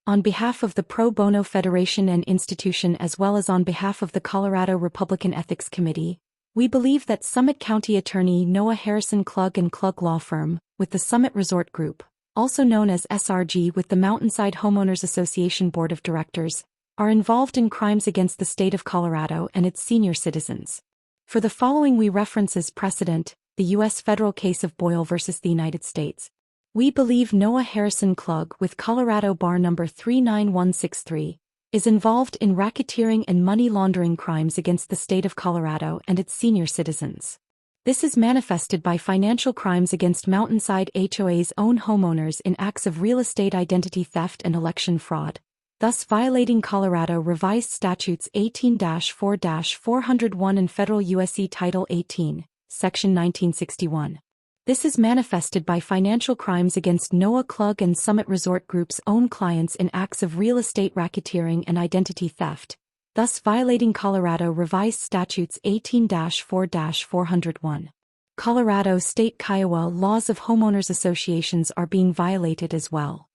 On behalf of the Pro Bono Federation and Institution as well as on behalf of the Colorado Republican Ethics Committee, we believe that Summit County Attorney Noah Harrison Klug and Klug Law Firm, with the Summit Resort Group, also known as SRG with the Mountainside Homeowners Association Board of Directors, are involved in crimes against the state of Colorado and its senior citizens. For the following we reference as precedent, the U.S. federal case of Boyle versus the United States. We believe Noah Harrison Klug with Colorado Bar number 39163 is involved in racketeering and money laundering crimes against the state of Colorado and its senior citizens. This is manifested by financial crimes against Mountainside HOA's own homeowners in acts of real estate identity theft and election fraud, thus violating Colorado Revised Statutes 18-4-401 and Federal USC Title 18, Section 1961. This is manifested by financial crimes against Noah Klug and Summit Resort Group's own clients in acts of real estate racketeering and identity theft, thus violating Colorado Revised Statutes 18-4-401. Colorado state Kiowa laws of homeowners associations are being violated as well.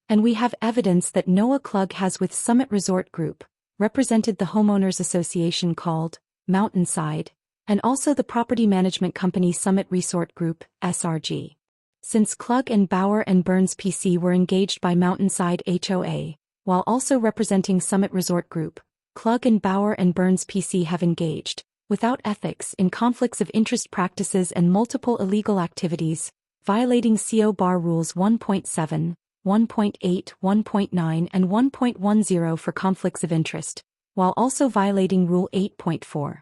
And we have evidence that Noah Klug has with Summit Resort Group, represented the homeowners association called Mountainside, and also the property management company Summit Resort Group, SRG. Since Klug and Bauer and Burns PC were engaged by Mountainside HOA, while also representing Summit Resort Group, Klug and Bauer and Burns PC have engaged, without ethics, in conflicts of interest practices and multiple illegal activities, violating COBAR Rules 1.7, 1.8, 1.9 and 1.10 for conflicts of interest, while also violating Rule 8.4.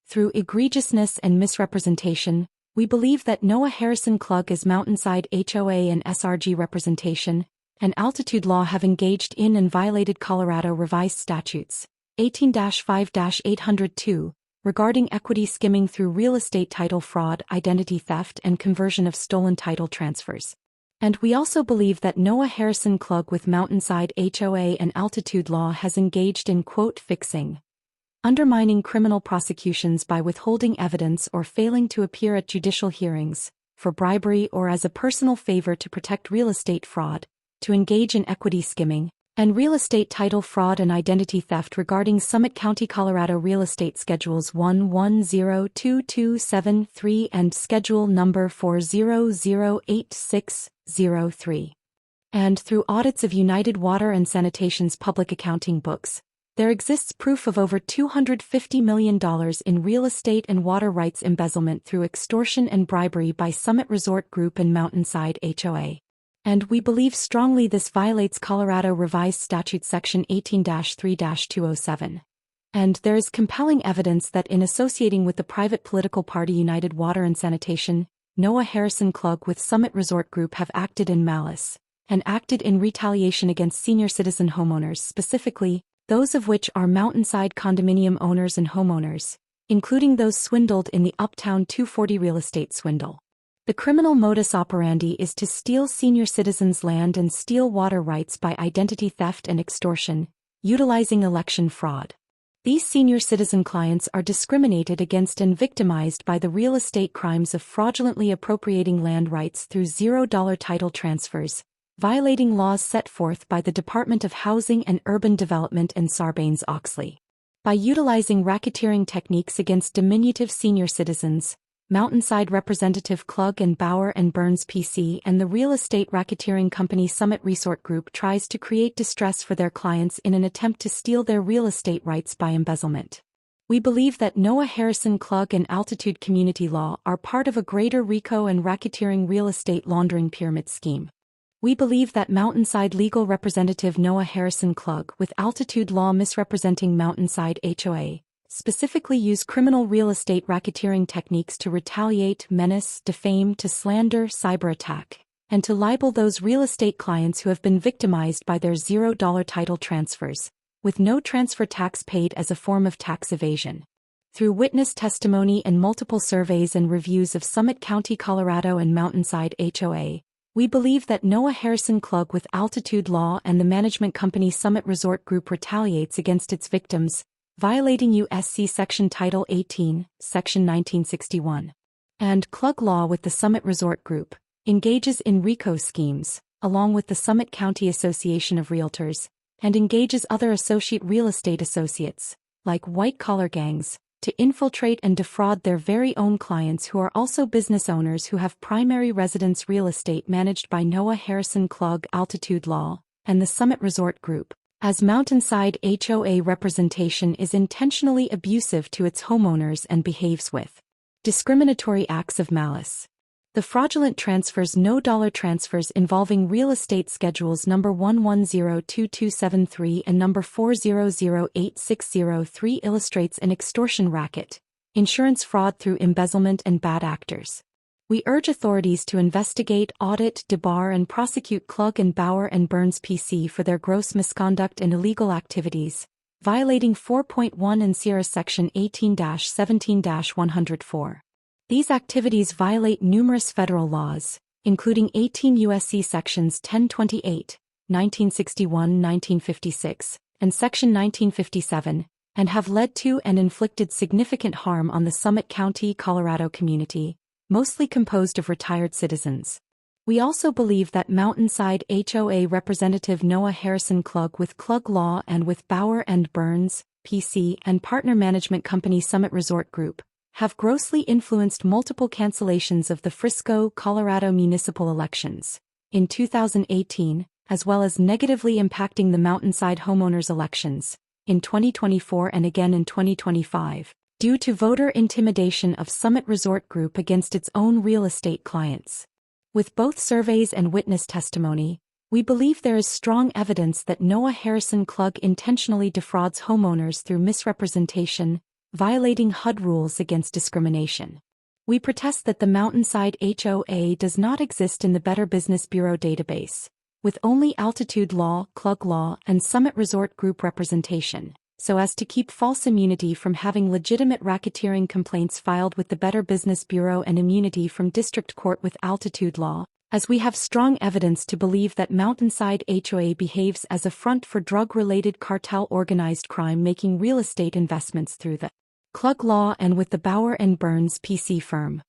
Through egregiousness and misrepresentation, we believe that Noah Harrison Klug as Mountainside HOA and SRG representation, and Altitude Law have engaged in and violated Colorado Revised Statutes 18-5-802 regarding equity skimming through real estate title fraud, identity theft and conversion of stolen title transfers. And we also believe that Noah Harrison Klug with Mountainside HOA and Altitude Law has engaged in quote fixing, undermining criminal prosecutions by withholding evidence or failing to appear at judicial hearings, for bribery or as a personal favor to protect real estate fraud, to engage in equity skimming, and real estate title fraud and identity theft regarding Summit County, Colorado Real Estate Schedules 1102273 and Schedule Number 4008603. And through audits of United Water and Sanitation's public accounting books, there exists proof of over $250 million in real estate and water rights embezzlement through extortion and bribery by Summit Resort Group and Mountainside HOA. And we believe strongly this violates Colorado Revised Statute Section 18-3-207. And there is compelling evidence that in associating with the private political party United Water and Sanitation, Noah Harrison Klug with Summit Resort Group have acted in malice, and acted in retaliation against senior citizen homeowners, specifically, those of which are Mountainside condominium owners and homeowners, including those swindled in the Uptown 240 real estate swindle. The criminal modus operandi is to steal senior citizens' land and steal water rights by identity theft and extortion, utilizing election fraud. These senior citizen clients are discriminated against and victimized by the real estate crimes of fraudulently appropriating land rights through $0 title transfers, violating laws set forth by the Department of Housing and Urban Development and Sarbanes-Oxley. By utilizing racketeering techniques against diminutive senior citizens, Mountainside Representative Klug and Bauer and Burns PC and the real estate racketeering company Summit Resort Group tries to create distress for their clients in an attempt to steal their real estate rights by embezzlement. We believe that Noah Harrison Klug and Altitude Community Law are part of a greater RICO and racketeering real estate laundering pyramid scheme. We believe that Mountainside legal representative Noah Harrison Klug with Altitude Law misrepresenting Mountainside HOA, specifically use criminal real estate racketeering techniques to retaliate, menace, defame, to slander, cyber attack, and to libel those real estate clients who have been victimized by their $0 title transfers, with no transfer tax paid as a form of tax evasion. Through witness testimony and multiple surveys and reviews of Summit County, Colorado and Mountainside HOA, we believe that Noah Harrison Klug with Altitude Law and the management company Summit Resort Group retaliates against its victims, violating USC Section Title 18, Section 1961. And Klug Law with the Summit Resort Group engages in RICO schemes, along with the Summit County Association of Realtors, and engages other associate real estate associates, like white-collar gangs, to infiltrate and defraud their very own clients who are also business owners who have primary residence real estate managed by Noah Harrison Klug Altitude Law and the Summit Resort Group, as Mountainside HOA representation is intentionally abusive to its homeowners and behaves with discriminatory acts of malice. The fraudulent transfers no-dollar transfers involving real estate schedules number 1102273 and number 4008603 illustrates an extortion racket, insurance fraud through embezzlement and bad actors. We urge authorities to investigate, audit, debar and prosecute Klug and Bauer and Burns PC for their gross misconduct and illegal activities, violating 4.1 and Sierra Section 18-17-104. These activities violate numerous federal laws, including 18 USC Sections 1028, 1961-1956, and Section 1957, and have led to and inflicted significant harm on the Summit County, Colorado community, mostly composed of retired citizens. We also believe that Mountainside HOA Representative Noah Harrison Klug with Klug Law and with Bauer and Burns, PC and partner management company Summit Resort Group, have grossly influenced multiple cancellations of the Frisco, Colorado municipal elections in 2018, as well as negatively impacting the Mountainside homeowners elections in 2024 and again in 2025, due to voter intimidation of Summit Resort Group against its own real estate clients. With both surveys and witness testimony, we believe there is strong evidence that Noah Harrison Klug intentionally defrauds homeowners through misrepresentation, violating HUD rules against discrimination. We protest that the Mountainside HOA does not exist in the Better Business Bureau database, with only Altitude Law, Klug Law, and Summit Resort Group representation, so as to keep false immunity from having legitimate racketeering complaints filed with the Better Business Bureau and immunity from district court with Altitude Law, as we have strong evidence to believe that Mountainside HOA behaves as a front for drug-related cartel organized crime making real estate investments through the Klug Law and with the Bauer and Burns PC firm.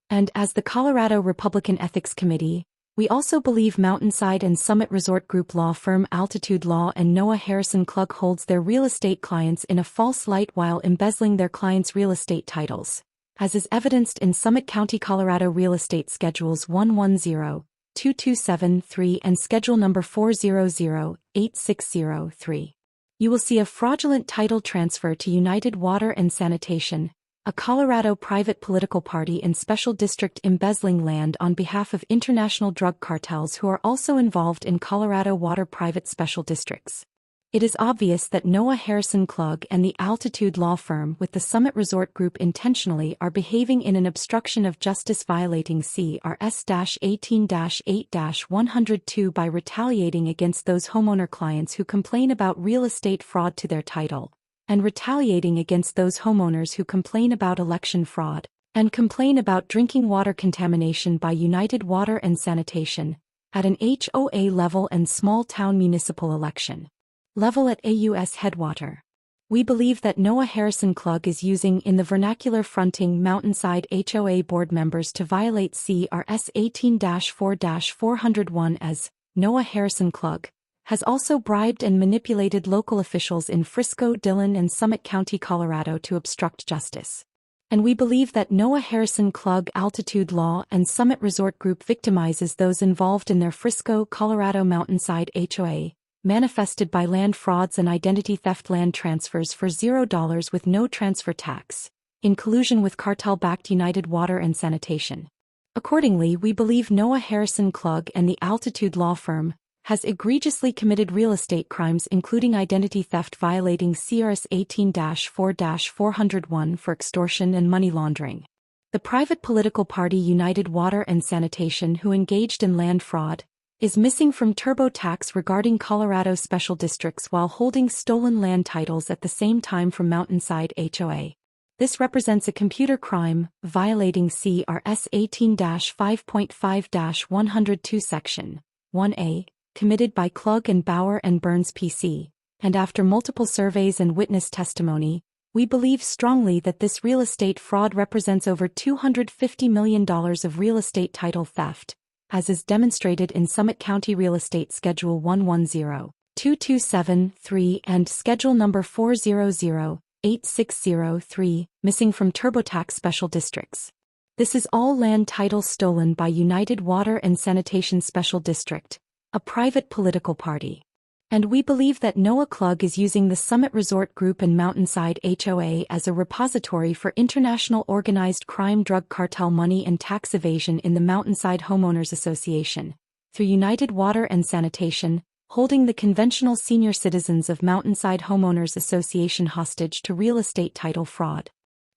And as the Colorado Republican Ethics Committee, we also believe Mountainside and Summit Resort Group law firm Altitude Law and Noah Harrison Klug holds their real estate clients in a false light while embezzling their clients' real estate titles, as is evidenced in Summit County, Colorado Real Estate Schedules 1102273 and Schedule number 4008603. You will see a fraudulent title transfer to United Water and Sanitation, a Colorado private political party and special district embezzling land on behalf of international drug cartels who are also involved in Colorado water private special districts. It is obvious that Noah Harrison Klug and the Altitude Law firm with the Summit Resort Group intentionally are behaving in an obstruction of justice violating CRS-18-8-102 by retaliating against those homeowner clients who complain about real estate fraud to their title, and retaliating against those homeowners who complain about election fraud, and complain about drinking water contamination by United Water and Sanitation, at an HOA level and small town municipal election level at AUS Headwater. We believe that Noah Harrison Klug is using in the vernacular fronting Mountainside HOA board members to violate CRS 18-4-401 as Noah Harrison Klug has also bribed and manipulated local officials in Frisco, Dillon, and Summit County, Colorado to obstruct justice. And we believe that Noah Harrison Klug Altitude Law and Summit Resort Group victimizes those involved in their Frisco, Colorado Mountainside HOA, manifested by land frauds and identity theft land transfers for $0 with no transfer tax, in collusion with cartel-backed United Water and Sanitation. Accordingly, we believe Noah Harrison Klug and the Altitude Law firm has egregiously committed real estate crimes including identity theft violating CRS 18-4-401 for extortion and money laundering. The private political party United Water and Sanitation, who engaged in land fraud, is missing from TurboTax regarding Colorado special districts while holding stolen land titles at the same time from Mountainside HOA. This represents a computer crime, violating CRS 18-5.5-102 Section 1A, committed by Klug and Bauer and Burns PC, and after multiple surveys and witness testimony, we believe strongly that this real estate fraud represents over $250 million of real estate title theft, as is demonstrated in Summit County Real Estate Schedule 110 2273 and Schedule Number 4008603, missing from TurboTax Special Districts. This is all land titles stolen by United Water and Sanitation Special District, a private political party. And we believe that Noah Klug is using the Summit Resort Group and Mountainside HOA as a repository for international organized crime, drug cartel money and tax evasion in the Mountainside Homeowners Association, through United Water and Sanitation, holding the conventional senior citizens of Mountainside Homeowners Association hostage to real estate title fraud.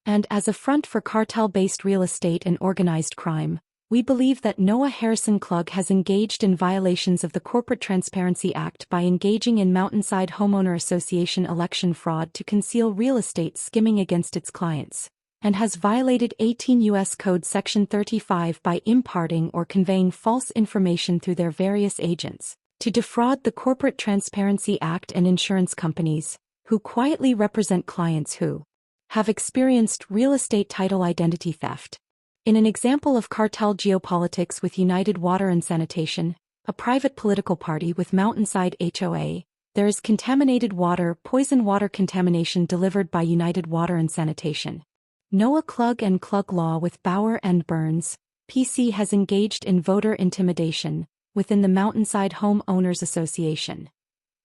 And as a front for cartel-based real estate and organized crime, we believe that Noah Harrison Klug has engaged in violations of the Corporate Transparency Act by engaging in Mountainside Homeowner Association election fraud to conceal real estate skimming against its clients, and has violated 18 U.S. Code Section 35 by imparting or conveying false information through their various agents, to defraud the Corporate Transparency Act and insurance companies, who quietly represent clients who have experienced real estate title identity theft. In an example of cartel geopolitics with United Water and Sanitation, a private political party with Mountainside HOA, there is contaminated water, poison water contamination delivered by United Water and Sanitation. Noah Klug and Klug Law with Bauer and Burns, PC has engaged in voter intimidation within the Mountainside Homeowners Association.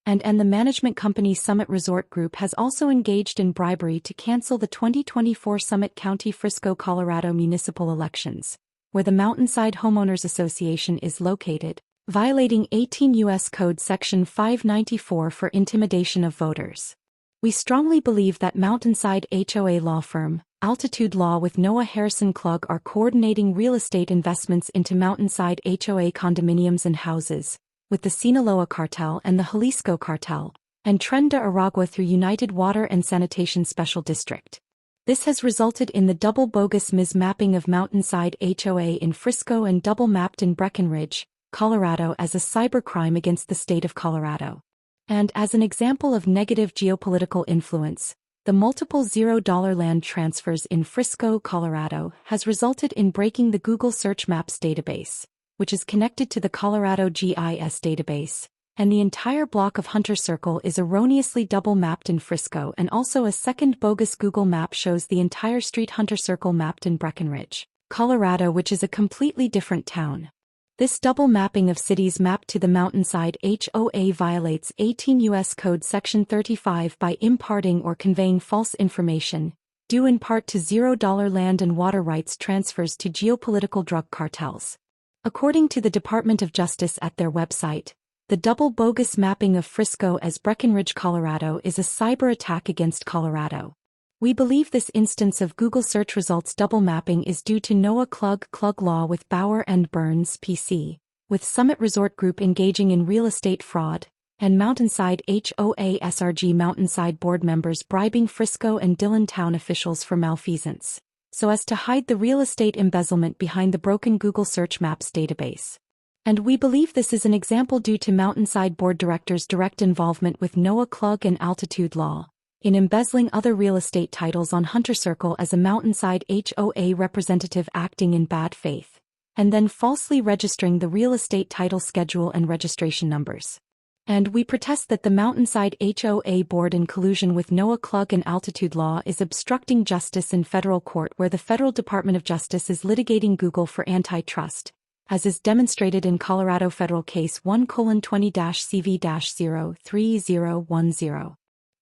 And the management company Summit Resort Group has also engaged in bribery to cancel the 2024 Summit County, Frisco, Colorado municipal elections, where the Mountainside Homeowners Association is located, violating 18 U.S. Code Section 594 for intimidation of voters. We strongly believe that Mountainside HOA law firm, Altitude Law with Noah Harrison Klug are coordinating real estate investments into Mountainside HOA condominiums and houses, with the Sinaloa cartel and the Jalisco cartel, and Tren de Aragua through United Water and Sanitation Special District. This has resulted in the double bogus mismapping of Mountainside HOA in Frisco and double mapped in Breckenridge, Colorado as a cybercrime against the state of Colorado. And as an example of negative geopolitical influence, the multiple $0 land transfers in Frisco, Colorado has resulted in breaking the Google Search Maps database, which is connected to the Colorado GIS database, and the entire block of Hunter Circle is erroneously double-mapped in Frisco, and also a second bogus Google map shows the entire street Hunter Circle mapped in Breckenridge, Colorado, which is a completely different town. This double mapping of cities mapped to the Mountainside HOA violates 18 U.S. Code Section 35 by imparting or conveying false information, due in part to $0 land and water rights transfers to geopolitical drug cartels. According to the Department of Justice at their website, the double bogus mapping of Frisco as Breckenridge, Colorado is a cyber attack against Colorado. We believe this instance of Google search results double mapping is due to Noah Klug, Klug Law with Bauer and Burns, PC, with Summit Resort Group engaging in real estate fraud, and Mountainside HOA SRG Mountainside board members bribing Frisco and Dillon town officials for malfeasance, so as to hide the real estate embezzlement behind the broken Google Search Maps database. And we believe this is an example due to Mountainside board directors' direct involvement with Noah Klug and Altitude Law in embezzling other real estate titles on Hunter Circle as a Mountainside HOA representative acting in bad faith, and then falsely registering the real estate title schedule and registration numbers. And we protest that the Mountainside HOA board in collusion with Noah Klug and Altitude Law is obstructing justice in federal court, where the Federal Department of Justice is litigating Google for antitrust, as is demonstrated in Colorado Federal Case 1:20-CV-03010.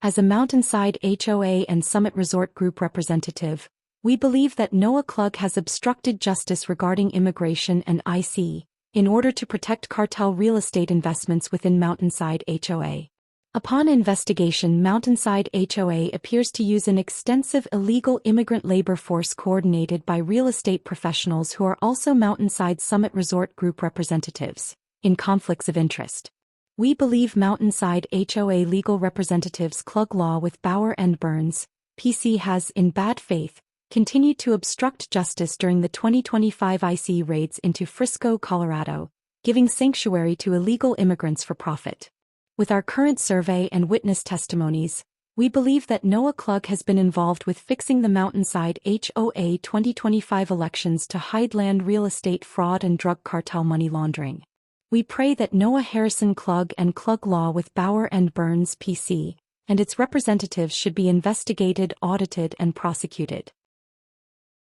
As a Mountainside HOA and Summit Resort Group representative, we believe that Noah Klug has obstructed justice regarding immigration and IC, in order to protect cartel real estate investments within Mountainside HOA. Upon investigation, Mountainside HOA appears to use an extensive illegal immigrant labor force coordinated by real estate professionals who are also Mountainside Summit Resort Group representatives, in conflicts of interest. We believe Mountainside HOA legal representatives Klug Law with Bauer and Burns, PC has, in bad faith, continued to obstruct justice during the 2025 IC raids into Frisco, Colorado, giving sanctuary to illegal immigrants for profit. With our current survey and witness testimonies, we believe that Noah Klug has been involved with fixing the Mountainside HOA 2025 elections to hide land real estate fraud and drug cartel money laundering. We pray that Noah Harrison Klug and Klug Law with Bauer and Burns PC and its representatives should be investigated, audited, and prosecuted.